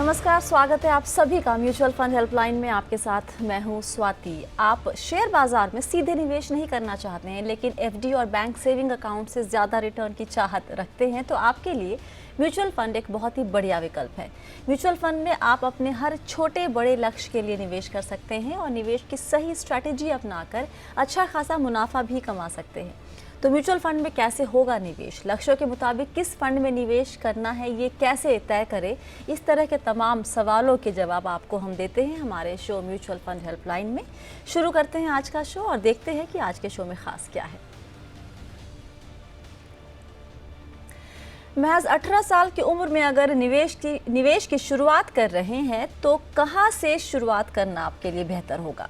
नमस्कार, स्वागत है आप सभी का म्यूचुअल फंड हेल्पलाइन में। आपके साथ मैं हूं स्वाति। आप शेयर बाजार में सीधे निवेश नहीं करना चाहते हैं लेकिन एफडी और बैंक सेविंग अकाउंट से ज़्यादा रिटर्न की चाहत रखते हैं तो आपके लिए म्यूचुअल फंड एक बहुत ही बढ़िया विकल्प है। म्यूचुअल फंड में आप अपने हर छोटे बड़े लक्ष्य के लिए निवेश कर सकते हैं और निवेश की सही स्ट्रैटेजी अपनाकर अच्छा खासा मुनाफा भी कमा सकते हैं। तो म्यूचुअल फंड में कैसे होगा निवेश, लक्ष्यों के मुताबिक किस फंड में निवेश करना है, ये कैसे तय करें, इस तरह के तमाम सवालों के जवाब आपको हम देते हैं हमारे शो म्यूचुअल फंड हेल्पलाइन में। शुरू करते हैं आज का शो और देखते हैं कि आज के शो में खास क्या है। महज 18 साल की उम्र में अगर निवेश की शुरुआत कर रहे हैं तो कहां से शुरुआत करना आपके लिए बेहतर होगा।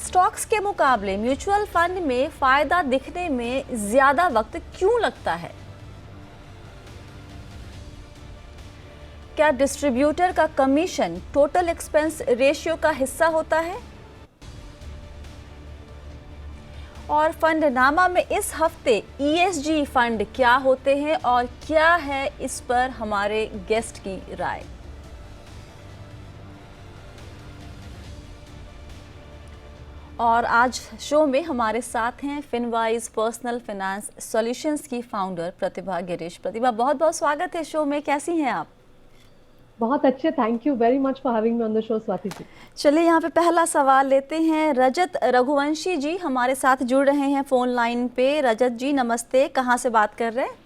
स्टॉक्स के मुकाबले म्यूचुअल फंड में फायदा दिखने में ज्यादा वक्त क्यों लगता है? क्या डिस्ट्रीब्यूटर का कमीशन टोटल एक्सपेंस रेशियो का हिस्सा होता है? और फंडनामा में इस हफ्ते ईएसजी फंड क्या होते हैं और क्या है इस पर हमारे गेस्ट की राय। और आज शो में हमारे साथ हैं फिनवाइज पर्सनल फाइनेंस सॉल्यूशंस की फाउंडर प्रतिभा गिरीश। प्रतिभा, बहुत बहुत स्वागत है शो में, कैसी हैं आप? बहुत अच्छे, thank you very much for having me on the show Swati ji. चलिए यहाँ पे पहला सवाल लेते हैं। रजत रघुवंशी जी हमारे साथ जुड़ रहे हैं फोन लाइन पे। रजत जी नमस्ते, कहाँ से बात कर रहे हैं?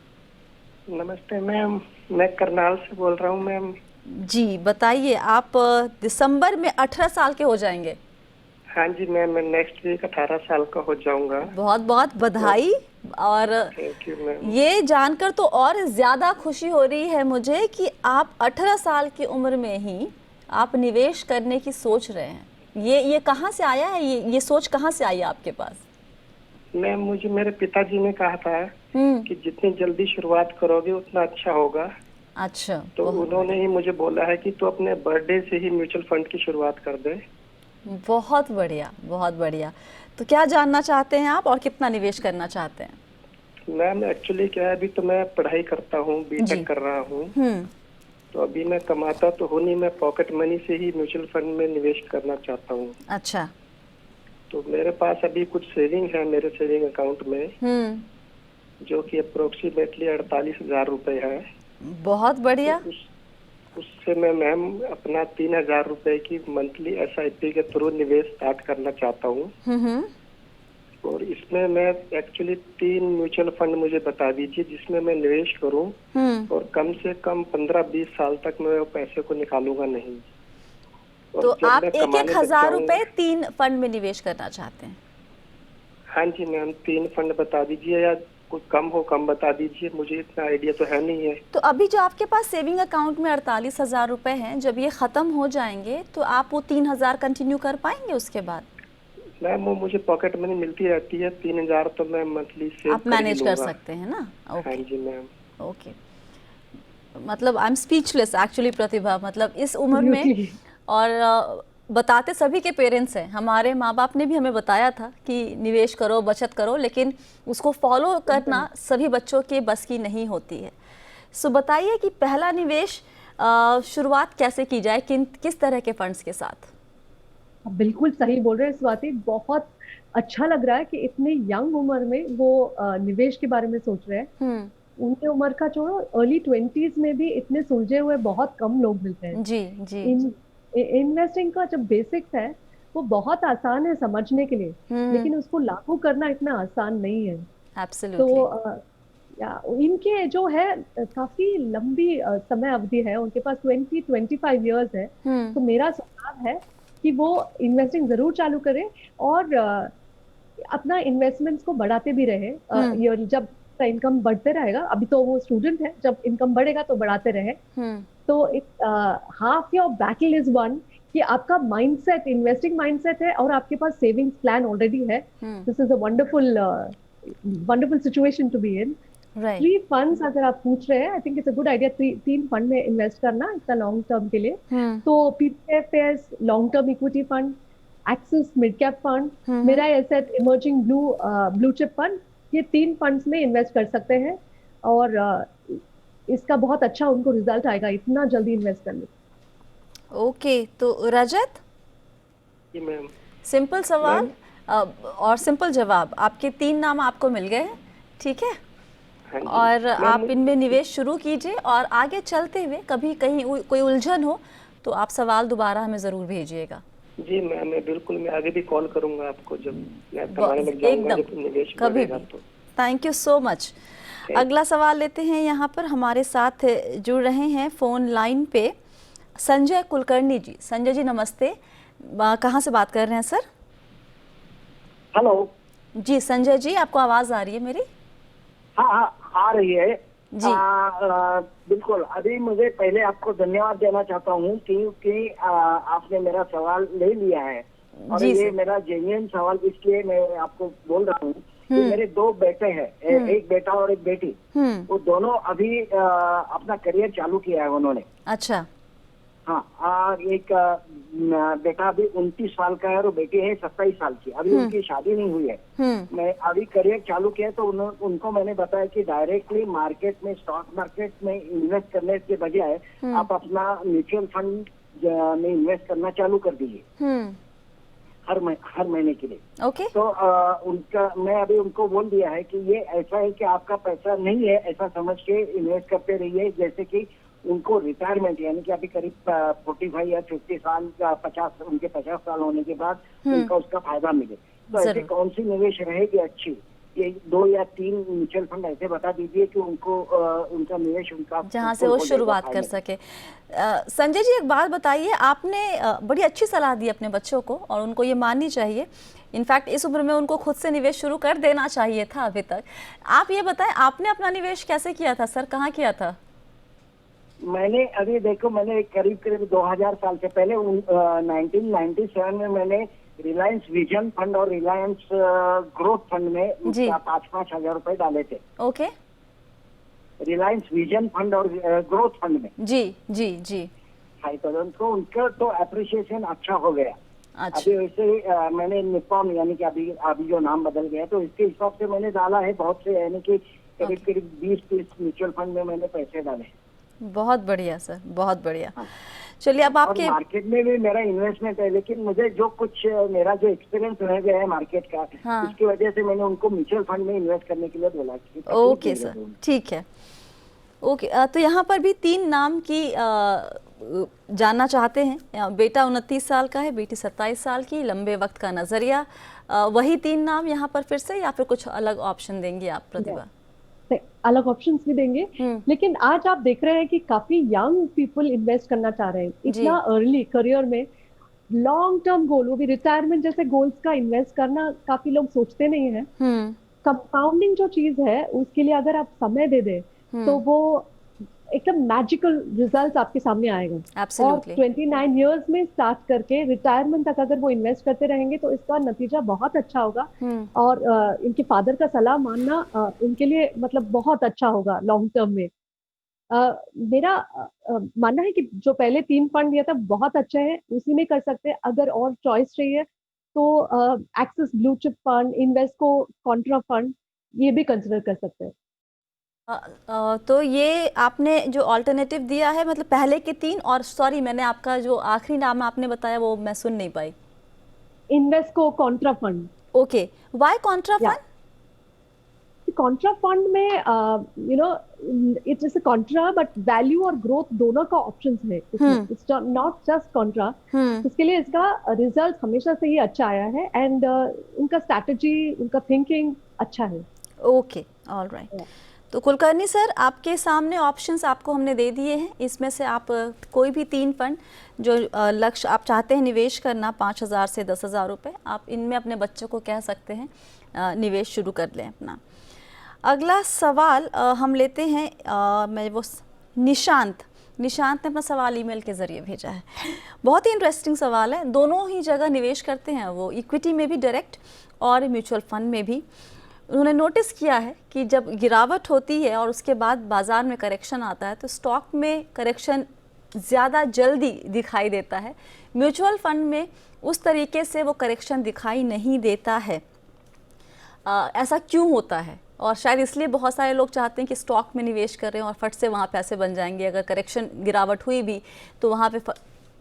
नमस्ते मैम, मैं करनाल से बोल रहा हूँ मैम। जी बताइए, आप दिसंबर में 18 साल के हो जाएंगे। हाँ जी मैम, मैं नेक्स्ट वीक 18 साल का हो जाऊंगा। बहुत बहुत बधाई। और थैंक यू मैम। ये जानकर तो और ज़्यादा खुशी हो रही है मुझे कि आप 18 साल की उम्र में ही आप निवेश करने की सोच रहे हैं। ये कहाँ से आया है, ये सोच कहाँ से आई है आपके पास? मैम, मुझे मेरे पिताजी ने कहा था कि जितनी जल्दी शुरुआत करोगे उतना अच्छा होगा। अच्छा, तो उन्होंने ही मुझे बोला है कि तू अपने बर्थडे से ही म्यूचुअल फंड की शुरुआत कर दे। बहुत बढ़िया, बहुत बढ़िया। तो क्या जानना चाहते हैं आप और कितना निवेश करना चाहते हैं? मैम एक्चुअली क्या है, अभी तो मैं पढ़ाई करता हूँ, बीटेक कर रहा हूँ। तो अभी मैं कमाता तो हूँ नहीं, मैं पॉकेट मनी से ही म्यूचुअल फंड में निवेश करना चाहता हूँ। अच्छा। तो मेरे पास अभी कुछ सेविंग है मेरे सेविंग अकाउंट में, जो कि अप्रोक्सीमेटली 48,000 रुपए है। बहुत बढ़िया। तो उससे मैं मैम अपना 3,000 रुपए की मंथली एसआईपी के थ्रू निवेश स्टार्ट करना चाहता हूँ। और इसमें मैं एक्चुअली 3 म्यूचुअल फंड मुझे बता दीजिए जिसमें मैं निवेश करूँ और कम से कम 15-20 साल तक मैं वो पैसे को निकालूंगा नहीं। तो आप 1,000 रुपए 3 फंड में निवेश करना चाहते हैं? हाँ जी मैम, 3 फंड बता दीजिए या कुछ कम हो कम बता दीजिए, मुझे इतना आइडिया तो है नहीं है। तो अभी जो आपके पास सेविंग अकाउंट में 48,000 रुपए हैं, जब ये खत्म हो जाएंगे तो आप वो 3,000 कंटिन्यू कर पाएंगे उसके बाद? मैम वो मुझे पॉकेट मनी मिलती रहती है, 3,000 तो मैं मंथली सेव आप मैनेज कर सकते हैं ना? ओके। हाँ जी मैम। ओके, मतलब आई एम स्पीचलेस एक्चुअली प्रतिभा। मतलब इस उम्र में, और बताते सभी के पेरेंट्स हैं, हमारे माँ बाप ने भी हमें बताया था कि निवेश करो, बचत करो, लेकिन उसको फॉलो करना सभी बच्चों के बस की नहीं होती है। सो बताइए कि पहला निवेश शुरुआत कैसे की जाए, किस तरह के फंड्स के साथ? बिल्कुल सही बोल रहे हैं स्वाति, बहुत अच्छा लग रहा है कि इतने यंग उम्र में वो निवेश के बारे में सोच रहे हैं। उनके उम्र का छोड़ो, अर्ली 20s में भी इतने सुलझे हुए बहुत कम लोग मिलते हैं। जी जी। इन्वेस्टिंग का जो बेसिक्स है वो बहुत आसान है समझने के लिए, लेकिन उसको लागू करना इतना आसान नहीं है। एब्सोल्युटली। इनके जो है काफी लंबी समय अवधि है, उनके पास 20-25 इयर्स है। तो मेरा सुझाव है कि वो इन्वेस्टिंग जरूर चालू करें और अपना इन्वेस्टमेंट्स को बढ़ाते भी रहे। जब इनकम बढ़ते रहेगा, अभी तो वो स्टूडेंट है, जब इनकम बढ़ेगा तो बढ़ाते रहे। तो half your battle is won, कि आपका माइंडसेट इन्वेस्टिंग माइंडसेट है और आपके पास सेविंग्स प्लान ऑलरेडी है। This is a wonderful wonderful situation to be in. 3 funds अगर आप पूछ रहे हैं, I think it's a good idea 3 fund में इन्वेस्ट करना इतना लॉन्ग टर्म के लिए। तो PPF long term equity fund, Axis mid cap fund, Mirae asset emerging blue chip fund, ये 3 फंड्स में इन्वेस्ट कर सकते हैं। और इसका बहुत अच्छा उनको रिजल्ट आएगा इतना जल्दी इन्वेस्ट करने। ओके, तो रजत, जी मैम। सिंपल सवाल मैम। और सिंपल जवाब, आपके 3 नाम आपको मिल गए हैं, ठीक है। हाँ जी और आप मैम। इनमें निवेश शुरू कीजिए और आगे चलते हुए कभी कहीं कोई उलझन हो तो आप सवाल दोबारा हमें ज़रूर भेजिएगा। जी मैम, मैं बिल्कुल, मैं आगे भी कॉल करूंगा आपको जब मैं कमाने लग जाऊंगा, एकदम, जब निवेश कभी बढ़ेगा भी। तो। Thank you so much. Thank अगला सवाल लेते हैं, यहाँ पर हमारे साथ जुड़ रहे हैं फ़ोन लाइन पे संजय कुलकर्णी जी। संजय जी नमस्ते, कहाँ से बात कर रहे हैं सर? हेलो। जी संजय जी, आपको आवाज़ आ रही है मेरी? हाँ हाँ, आ रही है। जी। बिल्कुल। अभी मुझे पहले आपको धन्यवाद देना चाहता हूँ क्योंकि आपने मेरा सवाल ले लिया है और जी ये सर। मेरा जेन्युइन सवाल इसलिए मैं आपको बोल रहा हूँ कि मेरे 2 बेटे हैं, एक बेटा और एक बेटी। वो दोनों अभी अपना करियर चालू किया है उन्होंने। अच्छा। हाँ, एक बेटा अभी 29 साल का है और बेटी है 27 साल की। अभी उनकी शादी नहीं हुई है। मैं अभी करियर चालू किया तो उनको मैंने बताया कि डायरेक्टली मार्केट में, स्टॉक मार्केट में इन्वेस्ट करने के बजाय आप अपना म्यूचुअल फंड में इन्वेस्ट करना चालू कर दीजिए हर महीने के लिए। ओके। तो मैं अभी उनको बोल दिया है कि ये ऐसा है कि आपका पैसा नहीं है ऐसा समझ के इन्वेस्ट करते रहिए, जैसे कि उनको रिटायरमेंट यानी कि अभी करीब 45 या 50 साल का 50 उनके 50 साल होने के बाद उनका उसका फायदा मिले। तो ऐसी कौन सी निवेश रहेगी अच्छी? ये 2 या 3 म्यूचुअल फंड ऐसे बता दीजिए कि उनको उनका निवेश उनका जहाँ से वो शुरुआत कर सके। संजय जी एक बात बताइए, आपने बड़ी अच्छी सलाह दी अपने बच्चों को और उनको ये माननी चाहिए। इनफैक्ट इस उम्र में उनको खुद से निवेश शुरू कर देना चाहिए था अभी तक। आप ये बताएं, आपने अपना निवेश कैसे किया था सर, कहाँ किया था? मैंने अभी देखो, मैंने करीब 2000 साल से पहले 1997 में मैंने रिलायंस विजन फंड और रिलायंस ग्रोथ फंड में 5-5 हजार रुपए डाले थे। ओके। रिलायंस विजन फंड और ग्रोथ फंड में। जी जी जी। हाई तो उनका तो अप्रिशिएशन अच्छा हो गया। अच्छा। अभी वैसे मैंने निपॉन यानी कि अभी जो नाम बदल गया तो इसके हिसाब से मैंने डाला है बहुत से, यानी कि करीब 20-30 म्यूचुअल फंड में मैंने पैसे डाले। बहुत बढ़िया सर, बहुत बढ़िया। चलिए अब आपके मार्केट में भी मेरा इन्वेस्टमेंट है, लेकिन मुझे जो कुछ मेरा जो एक्सपीरियंस रह गया है मार्केट का, इसकी वजह से मैंने उनको म्यूचुअल फंड में इन्वेस्ट करने के लिए बोला। ओके सर, ठीक है। ओके, तो यहाँ पर भी 3 नाम की जानना चाहते हैं। बेटा 29 साल का है, बेटी 27 साल की, लंबे वक्त का नजरिया, वही 3 नाम यहाँ पर फिर से, या फिर कुछ अलग ऑप्शन देंगे आप प्रतिभा? अलग ऑप्शंस भी देंगे, लेकिन आज आप देख रहे हैं कि काफी यंग पीपल इन्वेस्ट करना चाह रहे हैं इतना अर्ली करियर में। लॉन्ग टर्म गोल, वो भी रिटायरमेंट जैसे गोल्स का इन्वेस्ट करना काफी लोग सोचते नहीं है। कंपाउंडिंग जो चीज है उसके लिए अगर आप समय दे दें तो वो एकदम मैजिकल रिजल्ट आपके सामने आएगा। Absolutely. और 29 इयर्स में स्टार्ट करके रिटायरमेंट तक अगर वो इन्वेस्ट करते रहेंगे तो इसका नतीजा बहुत अच्छा होगा। और इनके फादर का सलाह मानना इनके लिए मतलब बहुत अच्छा होगा लॉन्ग टर्म में। मेरा मानना है कि जो पहले 3 फंड दिया था बहुत अच्छे हैं, उसी में कर सकते हैं। अगर और चॉइस चाहिए तो axis blue chip fund, Invesco contra fund, ये भी कंसिडर कर सकते हैं। तो ये आपने जो ऑल्टरनेटिव दिया है, मतलब पहले के 3, और सॉरी मैंने आपका जो आखिरी नाम आपने बताया वो मैं सुन नहीं पाई। Invesco contra fund. Okay, why contra fund? Contra fund में इट्स जैसे कॉन्ट्रा बट वैल्यू और ग्रोथ दोनों का ऑप्शंस है इसमें। It's not just contra. इसके लिए इसका रिजल्ट हमेशा से ही अच्छा आया है एंड उनका स्ट्रैटेजी, उनका थिंकिंग अच्छा है। Okay, alright. तो कुलकर्णी सर, आपके सामने ऑप्शंस आपको हमने दे दिए हैं। इसमें से आप कोई भी 3 फंड जो लक्ष्य आप चाहते हैं निवेश करना 5000 से 10,000 रुपये, आप इनमें अपने बच्चों को कह सकते हैं निवेश शुरू कर लें अपना। अगला सवाल हम लेते हैं, मैं वो निशांत ने अपना सवाल ईमेल के ज़रिए भेजा है। बहुत ही इंटरेस्टिंग सवाल है। दोनों ही जगह निवेश करते हैं वो, इक्विटी में भी डायरेक्ट और म्यूचुअल फंड में भी। उन्होंने नोटिस किया है कि जब गिरावट होती है और उसके बाद बाज़ार में करेक्शन आता है तो स्टॉक में करेक्शन ज़्यादा जल्दी दिखाई देता है, म्यूचुअल फंड में उस तरीके से वो करेक्शन दिखाई नहीं देता है। ऐसा क्यों होता है? और शायद इसलिए बहुत सारे लोग चाहते हैं कि स्टॉक में निवेश करें और फट से वहाँ पैसे बन जाएंगे, अगर करेक्शन गिरावट हुई भी तो वहाँ पे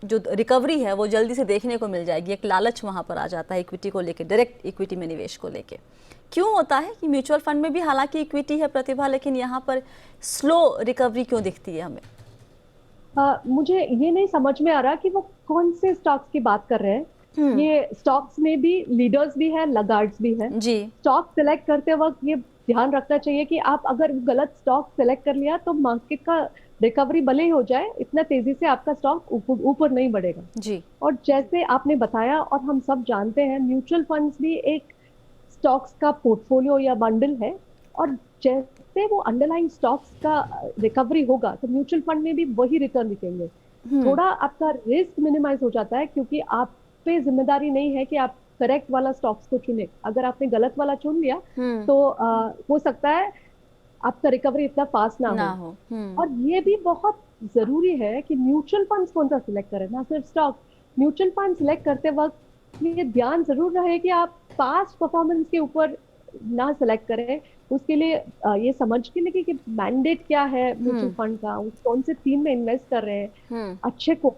जो रिकवरी है वो जल्दी से देखने को मिल जाएगी। एक लालच वहाँ पर आ जाता है इक्विटी को लेके, डायरेक्ट इक्विटी में निवेश को लेके। क्यों होता है कि म्यूचुअल फंड में भी हालांकि इक्विटी है प्रतिभा, लेकिन यहाँ पर स्लो रिकवरी क्यों दिखती है हमें? मुझे ये नहीं समझ में आ रहा कि वो कौन से स्टॉक्स की बात कर रहे हैं। ये स्टॉक्स में भी लीडर्स भी है, लगार्ड्स भी है जी। स्टॉक सिलेक्ट करते वक्त ये ध्यान रखना चाहिए कि आप अगर गलत स्टॉक सिलेक्ट कर लिया तो मार्केट का रिकवरी भले ही हो जाए, इतना तेजी से आपका स्टॉक ऊपर नहीं बढ़ेगा जी। और जैसे आपने बताया और हम सब जानते हैं, म्यूचुअल फंड्स भी एक स्टॉक्स का पोर्टफोलियो या बंडल है और जैसे वो अंडरलाइंग स्टॉक्स का रिकवरी होगा तो म्यूचुअल फंड में भी वही रिटर्न दिखेंगे। थोड़ा आपका रिस्क मिनिमाइज हो जाता है क्योंकि आप पे जिम्मेदारी नहीं है कि आप करेक्ट वाला स्टॉक्स को चुने। अगर आपने गलत वाला चुन लिया तो हो सकता है आपका रिकवरी इतना फास्ट ना हो। और ये भी बहुत जरूरी है कि म्यूचुअल फंड्स कौन सा सिलेक्ट करें, ना सिर्फ स्टॉक। म्यूचुअल फंड सिलेक्ट करते वक्त ये ध्यान जरूर रहे कि आप पास्ट परफॉर्मेंस के ऊपर ना सिलेक्ट करें। उसके लिए ये समझ के लिए कि मैंडेट क्या है म्यूचुअल फंड का, कौन से थीम में इन्वेस्ट कर रहे हैं, अच्छे को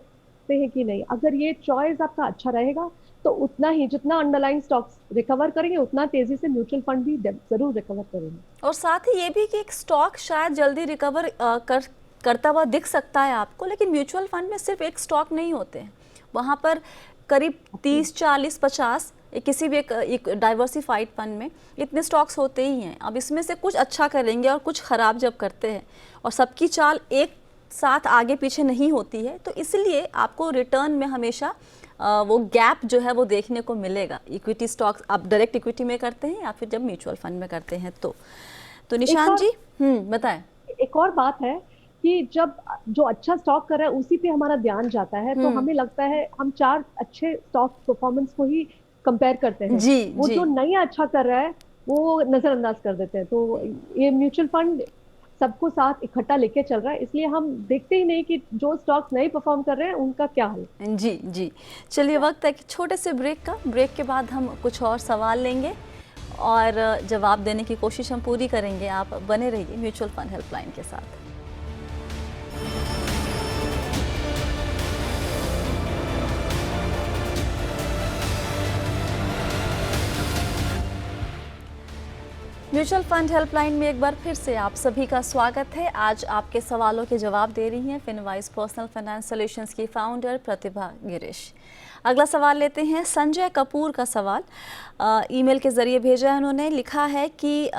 हैं कि नहीं। अगर ये चॉइस आपका अच्छा रहेगा तो उतना ही जितना अंडरलाइन स्टॉक्स रिकवर करेंगे उतना तेजी से म्यूचुअल फंड भी जरूर रिकवर करेंगे। और साथ ही ये भी कि एक स्टॉक शायद जल्दी रिकवर करता हुआ दिख सकता है आपको, लेकिन म्यूचुअल फंड में सिर्फ एक स्टॉक नहीं होते हैं, वहाँ पर करीब 30, 40, 50 किसी भी एक डाइवर्सिफाइड फंड में इतने स्टॉक्स होते ही हैं। अब इसमें से कुछ अच्छा करेंगे और कुछ ख़राब जब करते हैं और सबकी चाल एक साथ आगे पीछे नहीं होती है, तो इसलिए आपको रिटर्न में हमेशा वो गैप जो है वो देखने को मिलेगा। इक्विटी स्टॉक्स आप डायरेक्ट इक्विटी में करते हैं या फिर जब म्यूचुअल फंड में करते हैं तो निशान जी बताएं। एक और बात है कि जब जो अच्छा स्टॉक कर रहा है उसी पे हमारा ध्यान जाता है तो हमें लगता है हम 4 अच्छे स्टॉक परफॉर्मेंस को ही कंपेयर करते हैं। वो जो नहीं अच्छा कर रहा है वो नजरअंदाज कर देते हैं। तो ये म्यूचुअल फंड सबको साथ इकट्ठा लेके चल रहा है, इसलिए हम देखते ही नहीं कि जो स्टॉक्स नहीं परफॉर्म कर रहे हैं उनका क्या हाल। जी। चलिए वक्त है कि छोटे से ब्रेक का। ब्रेक के बाद हम कुछ और सवाल लेंगे और जवाब देने की कोशिश हम पूरी करेंगे। आप बने रहिए म्यूचुअल फंड हेल्पलाइन के साथ। म्यूचुअल फंड हेल्पलाइन में एक बार फिर से आप सभी का स्वागत है। आज आपके सवालों के जवाब दे रही हैं फिनवाइज पर्सनल फाइनेंस सॉल्यूशंस की फाउंडर प्रतिभा गिरीश। अगला सवाल लेते हैं संजय कपूर का सवाल। ईमेल के ज़रिए भेजा है, उन्होंने लिखा है कि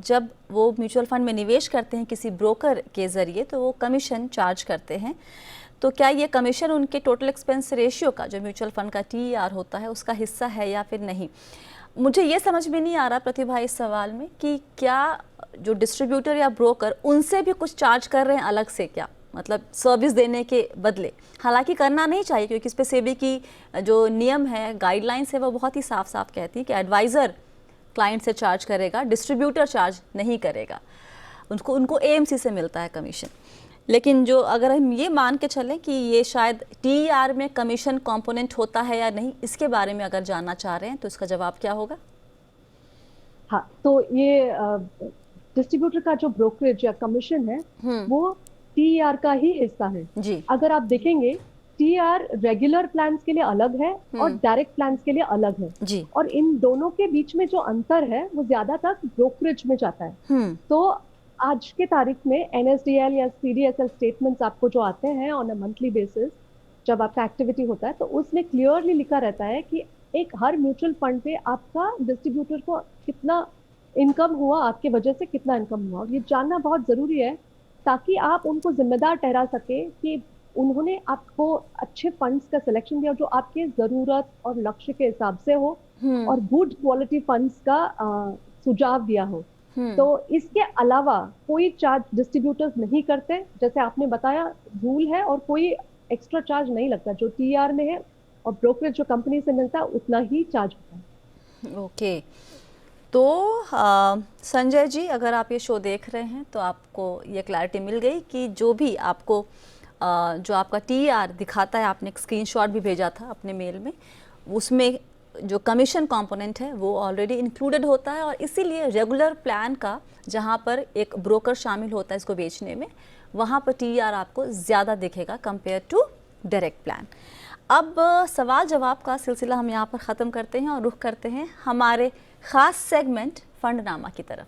जब वो म्यूचुअल फंड में निवेश करते हैं किसी ब्रोकर के ज़रिए तो वो कमीशन चार्ज करते हैं, तो क्या ये कमीशन उनके टोटल एक्सपेंस रेशियो का जो म्यूचुअल फंड का TER होता है उसका हिस्सा है या फिर नहीं? मुझे ये समझ में नहीं आ रहा प्रतिभा इस सवाल में कि क्या जो डिस्ट्रीब्यूटर या ब्रोकर उनसे भी कुछ चार्ज कर रहे हैं अलग से, क्या मतलब सर्विस देने के बदले? हालांकि करना नहीं चाहिए क्योंकि इस पे सेबी की जो नियम है, गाइडलाइंस है, वो बहुत ही साफ साफ कहती है कि एडवाइज़र क्लाइंट से चार्ज करेगा, डिस्ट्रीब्यूटर चार्ज नहीं करेगा, उनको AMC से मिलता है कमीशन। लेकिन जो अगर हम ये मान के चलें कि ये शायद TER में कमीशन कंपोनेंट होता है या नहीं, इसके बारे में अगर जानना चाह रहे हैं तो इसका जवाब क्या होगा? हाँ, तो ये डिस्ट्रीब्यूटर का जो ब्रोकरेज या कमीशन है वो TER का ही हिस्सा है जी। अगर आप देखेंगे TER रेगुलर प्लान्स के लिए अलग है और डायरेक्ट प्लान्स के लिए अलग है जी। और इन दोनों के बीच में जो अंतर है वो ज्यादातर ब्रोकरेज में जाता है। तो आज के तारीख में NSDL या CDSL स्टेटमेंट्स आपको जो आते हैं ऑन अ मंथली बेसिस जब आपका एक्टिविटी होता है तो उसमें क्लियरली लिखा रहता है कि एक हर म्यूचुअल फंड पे आपका डिस्ट्रीब्यूटर को कितना इनकम हुआ, आपके वजह से कितना इनकम हुआ, और ये जानना बहुत जरूरी है ताकि आप उनको जिम्मेदार ठहरा सके कि उन्होंने आपको अच्छे फंड्स का सिलेक्शन दिया जो आपके जरूरत और लक्ष्य के हिसाब से हो और गुड क्वालिटी फंड्स का सुझाव दिया हो। तो इसके अलावा कोई चार्ज डिस्ट्रीब्यूटर्स नहीं करते, जैसे आपने बताया रूल है, और कोई एक्स्ट्रा चार्ज नहीं लगता। जो TER में है और ब्रोकरेज जो कंपनी से मिलता है उतना ही चार्ज होता है। ओके, तो संजय जी अगर आप ये शो देख रहे हैं तो आपको ये क्लैरिटी मिल गई कि जो भी आपको जो आपका TER दिखाता है, आपने एक स्क्रीनशॉट भी भेजा था अपने मेल में, उसमें जो कमीशन कंपोनेंट है वो ऑलरेडी इंक्लूडेड होता है, और इसीलिए रेगुलर प्लान का जहाँ पर एक ब्रोकर शामिल होता है इसको बेचने में, वहाँ पर TER आपको ज़्यादा दिखेगा कंपेयर टू डायरेक्ट प्लान। अब सवाल जवाब का सिलसिला हम यहाँ पर ख़त्म करते हैं और रुख करते हैं हमारे ख़ास सेगमेंट फंडनामा की तरफ।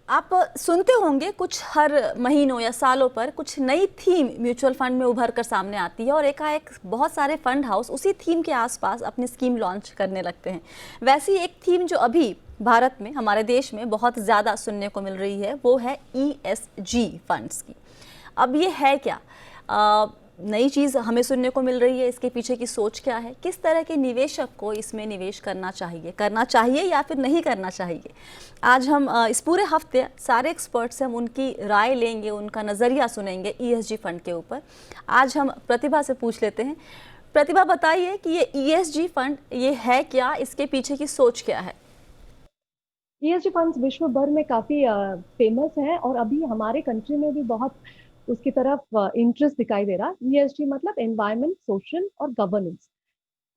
आप सुनते होंगे कुछ हर महीनों या सालों पर कुछ नई थीम म्यूचुअल फंड में उभर कर सामने आती है और एकाएक बहुत सारे फंड हाउस उसी थीम के आसपास अपनी स्कीम लॉन्च करने लगते हैं। वैसी एक थीम जो अभी भारत में, हमारे देश में बहुत ज़्यादा सुनने को मिल रही है वो है ESG फंड्स की। अब ये है क्या, नई चीज़ हमें सुनने को मिल रही है, इसके पीछे की सोच क्या है, किस तरह के निवेशक को इसमें निवेश करना चाहिए या फिर नहीं करना चाहिए। आज हम इस पूरे हफ्ते सारे एक्सपर्ट्स हैं, हम उनकी राय लेंगे, उनका नज़रिया सुनेंगे ESG फंड के ऊपर। आज हम प्रतिभा से पूछ लेते हैं। प्रतिभा, बताइए कि ये ESG फंड ये है क्या, इसके पीछे की सोच क्या है? ESG फंड्स विश्व भर में काफी फेमस है और अभी हमारे कंट्री में भी बहुत उसकी तरफ इंटरेस्ट दिखाई दे रहा है। ESG मतलब एनवायरमेंट, सोशल और गवर्नेंस।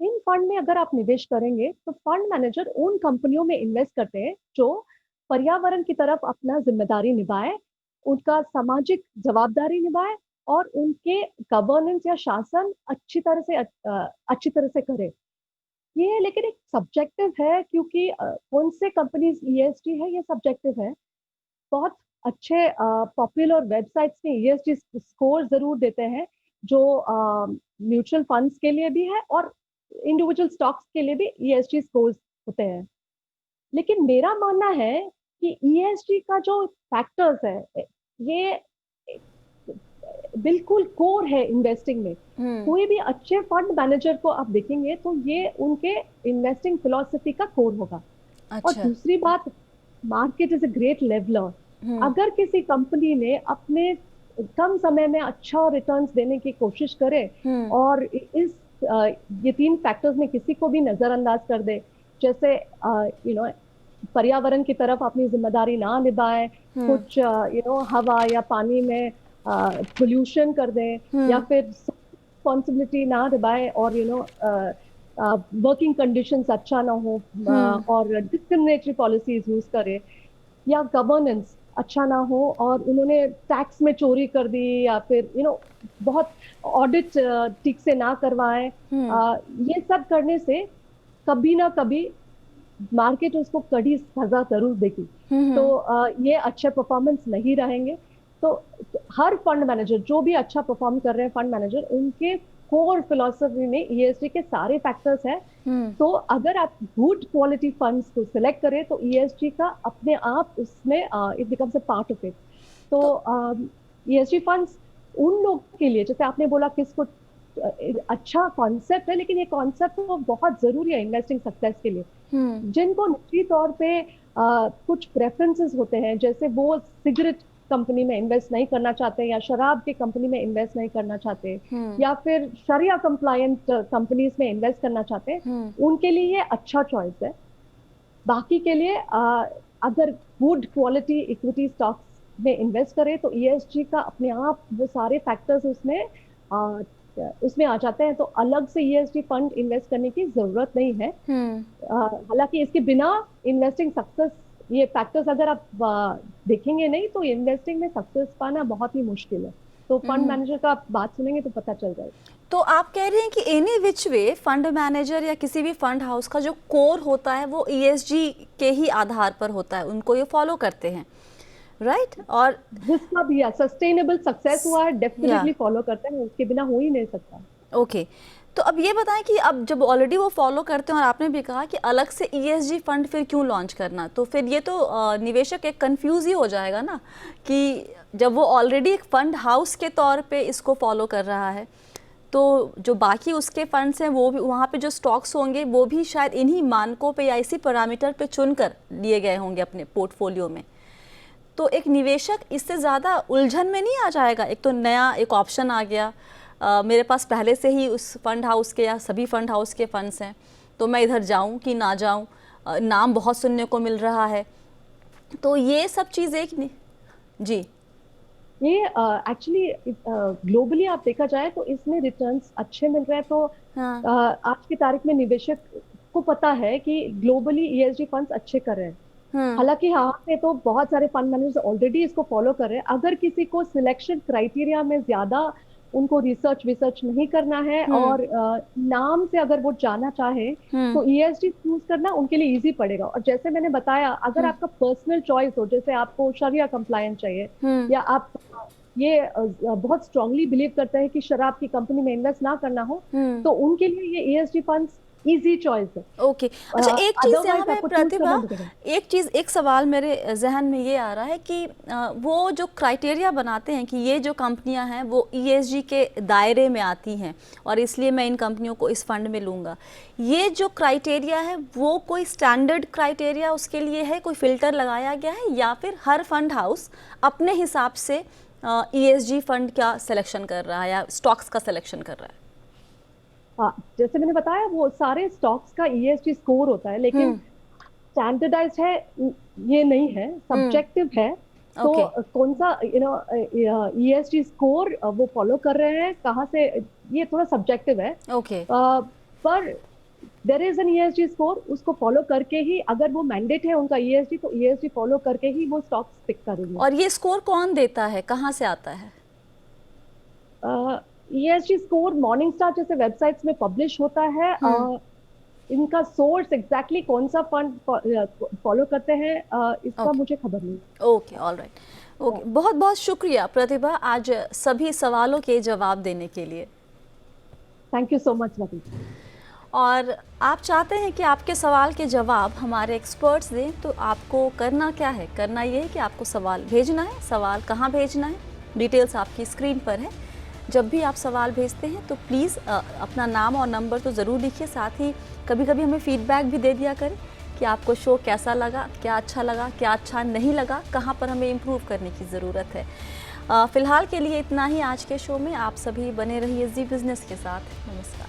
इन फंड में अगर आप निवेश करेंगे तो फंड मैनेजर उन कंपनियों में इन्वेस्ट करते हैं जो पर्यावरण की तरफ अपना जिम्मेदारी निभाए, उनका सामाजिक जवाबदारी निभाए और उनके गवर्नेंस या शासन अच्छी तरह से करे। ये लेकिन एक सब्जेक्टिव है क्योंकि कौन से कंपनीज ESG है ये सब्जेक्टिव है। बहुत अच्छे पॉपुलर वेबसाइट्स में ESG स्कोर जरूर देते हैं जो म्यूचुअल फंड्स के लिए भी है और इंडिविजुअल स्टॉक्स के लिए भी ESG स्कोर्स होते हैं। लेकिन मेरा मानना है कि ESG का जो फैक्टर्स है ये बिल्कुल कोर है इन्वेस्टिंग में। कोई भी अच्छे फंड मैनेजर को आप देखेंगे तो ये उनके इन्वेस्टिंग फिलॉसफी का कोर होगा। और दूसरी बात, market is a great leveller. अगर किसी कंपनी ने अपने कम समय में अच्छा रिटर्न्स देने की कोशिश करे और ये 3 फैक्टर्स में किसी को भी नजरअंदाज कर दे, जैसे पर्यावरण की तरफ अपनी जिम्मेदारी ना निभाए, कुछ हवा या पानी में पोल्यूशन कर दे या फिर रिस्पॉन्सिबिलिटी ना निभाए और वर्किंग कंडीशंस अच्छा ना हो और डिस्क्रिमिनेटरी पॉलिसीज यूज करे, या गवर्नेंस अच्छा ना हो और उन्होंने टैक्स में चोरी कर दी या फिर बहुत ऑडिट ठीक से ना करवाए, ये सब करने से कभी ना कभी मार्केट उसको कड़ी सजा जरूर देगी। तो ये अच्छे परफॉर्मेंस नहीं रहेंगे। तो हर फंड मैनेजर जो भी अच्छा परफॉर्म कर रहे हैं फंड मैनेजर, उनके कोर फिलॉसफी में ESG के सारे फैक्टर्स हैं। तो अगर आप गुड क्वालिटी फंड्स को सिलेक्ट करें तो ESG का अपने आप उसमें it becomes a part of it. तो ESG फंड्स उन लोगों के लिए, जैसे आपने बोला किसको अच्छा कॉन्सेप्ट है, लेकिन ये कॉन्सेप्ट तो बहुत जरूरी है इन्वेस्टिंग सक्सेस के लिए। जिनको निजी तौर पे कुछ प्रेफरेंसेस होते हैं, जैसे वो सिगरेट कंपनी में इन्वेस्ट नहीं करना चाहते या शराब की कंपनी में इन्वेस्ट नहीं करना चाहते या फिर शरिया कंप्लायंट कंपनीज में इन्वेस्ट करना चाहते हैं, उनके लिए ये अच्छा चॉइस है। बाकी के लिए अगर गुड क्वालिटी इक्विटी स्टॉक्स में इन्वेस्ट करें तो ESG का अपने आप वो सारे फैक्टर्स उसमें आ जाते हैं, तो अलग से ESG फंड इन्वेस्ट करने की जरूरत नहीं है। हालांकि इसके बिना इन्वेस्टिंग सक्सेस, ये फैक्टर्स अगर आप देखेंगे नहीं तो इन्वेस्टिंग में सक्सेस पाना बहुत ही मुश्किल है। तो फंड मैनेजर का आप बात सुनेंगे तो पता चल जाएगा। तो आप कह रहे हैं कि any which way fund manager या किसी भी फंड हाउस का जो कोर होता है वो ESG के ही आधार पर होता है, उनको ये फॉलो करते हैं, राइट? और जिसका भी सस्टेनेबल सक्सेस हुआ है डेफिनेटली फॉलो करते हैं, उसके बिना हो ही नहीं सकता। ओके, तो अब ये बताएं कि अब जब ऑलरेडी वो फॉलो करते हैं और आपने भी कहा कि अलग से ESG फंड फिर क्यों लॉन्च करना, तो फिर ये तो निवेशक एक कंफ्यूज ही हो जाएगा ना कि जब वो ऑलरेडी एक फंड हाउस के तौर पे इसको फॉलो कर रहा है तो जो बाकी उसके फंड्स हैं वो भी, वहाँ पे जो स्टॉक्स होंगे वो भी शायद इन्हीं मानकों पे या इसी पैरामीटर पे चुनकर लिए गए होंगे अपने पोर्टफोलियो में। तो एक निवेशक इससे ज़्यादा उलझन में नहीं आ जाएगा? एक तो नया एक ऑप्शन आ गया, मेरे पास पहले से ही उस फंड हाउस के या सभी फंड हाउस के फंड्स हैं, तो मैं इधर जाऊं कि ना जाऊं, नाम बहुत सुनने को मिल रहा है, तो ये सब चीज़ एक जी ये एक्चुअली ग्लोबली आप देखा जाए तो इसमें रिटर्न्स अच्छे मिल रहे हैं। तो हाँ आज की तारीख में निवेशक को पता है कि ग्लोबली ईएसजी फंड्स अच्छे कर रहे हैं। हालांकि यहाँ पे तो बहुत सारे फंड मैनेजर्स ऑलरेडी इसको फॉलो कर रहे हैं। अगर किसी को सिलेक्शन क्राइटेरिया में ज्यादा उनको रिसर्च नहीं करना है और नाम से अगर वो जाना चाहे तो ईएसजी चूज करना उनके लिए इजी पड़ेगा। और जैसे मैंने बताया, अगर आपका पर्सनल चॉइस हो, जैसे आपको शरिया कंप्लायंट चाहिए या आप ये बहुत स्ट्रांगली बिलीव करते हैं कि शराब की कंपनी में इन्वेस्ट ना करना हो, तो उनके लिए ये ईएसजी फंड्स इजी चॉइस है। ओके अच्छा, एक चीज यहाँ पे आपको प्रतिभा, choose एक सवाल मेरे जहन में ये आ रहा है कि वो जो क्राइटेरिया बनाते हैं कि ये जो कंपनियां हैं वो ईएसजी के दायरे में आती हैं और इसलिए मैं इन कंपनियों को इस फंड में लूँगा, ये जो क्राइटेरिया है वो कोई स्टैंडर्ड क्राइटेरिया उसके लिए है, कोई फिल्टर लगाया गया है, या फिर हर फंड हाउस अपने हिसाब से ईएसजी फंड का सिलेक्शन कर रहा है या स्टॉक्स का सिलेक्शन कर रहा है? हाँ, जैसे मैंने बताया वो सारे स्टॉक्स का ईएसजी स्कोर होता है, लेकिन स्टैंडर्डाइज्ड है ये नहीं है, सब्जेक्टिव है। तो कौन सा ईएसजी स्कोर वो फॉलो कर रहे हैं, कहाँ से, ये थोड़ा सब्जेक्टिव है। पर there is an ESG score, उसको फॉलो करके ही, अगर वो मैंडेट है उनका ईएसजी, तो ईएसजी फॉलो करके ही वो स्टॉक्स पिक करेंगे। और ये स्कोर कौन देता है, कहाँ से आता है? ईएसजी स्कोर मॉर्निंगस्टार जैसे वेबसाइट्स में पब्लिश होता है। इनका सोर्स एग्जैक्टली कौन सा फंड फॉलो करते हैं इसका मुझे खबर नहीं। ओके, ऑलराइट, ओके, बहुत बहुत शुक्रिया प्रतिभा आज सभी सवालों के जवाब देने के लिए। Thank you so much Ravi. और आप चाहते हैं कि आपके सवाल के जवाब हमारे एक्सपर्ट्स दें, तो आपको करना क्या है? करना ये है कि आपको सवाल भेजना है। सवाल कहाँ भेजना है, डिटेल्स आपकी स्क्रीन पर है। जब भी आप सवाल भेजते हैं तो प्लीज़ अपना नाम और नंबर तो ज़रूर लिखिए, साथ ही कभी कभी हमें फीडबैक भी दे दिया करें कि आपको शो कैसा लगा, क्या अच्छा लगा, क्या अच्छा नहीं लगा, कहाँ पर हमें इम्प्रूव करने की ज़रूरत है। फ़िलहाल के लिए इतना ही आज के शो में। आप सभी बने रहिए जी बिज़नेस के साथ। नमस्कार।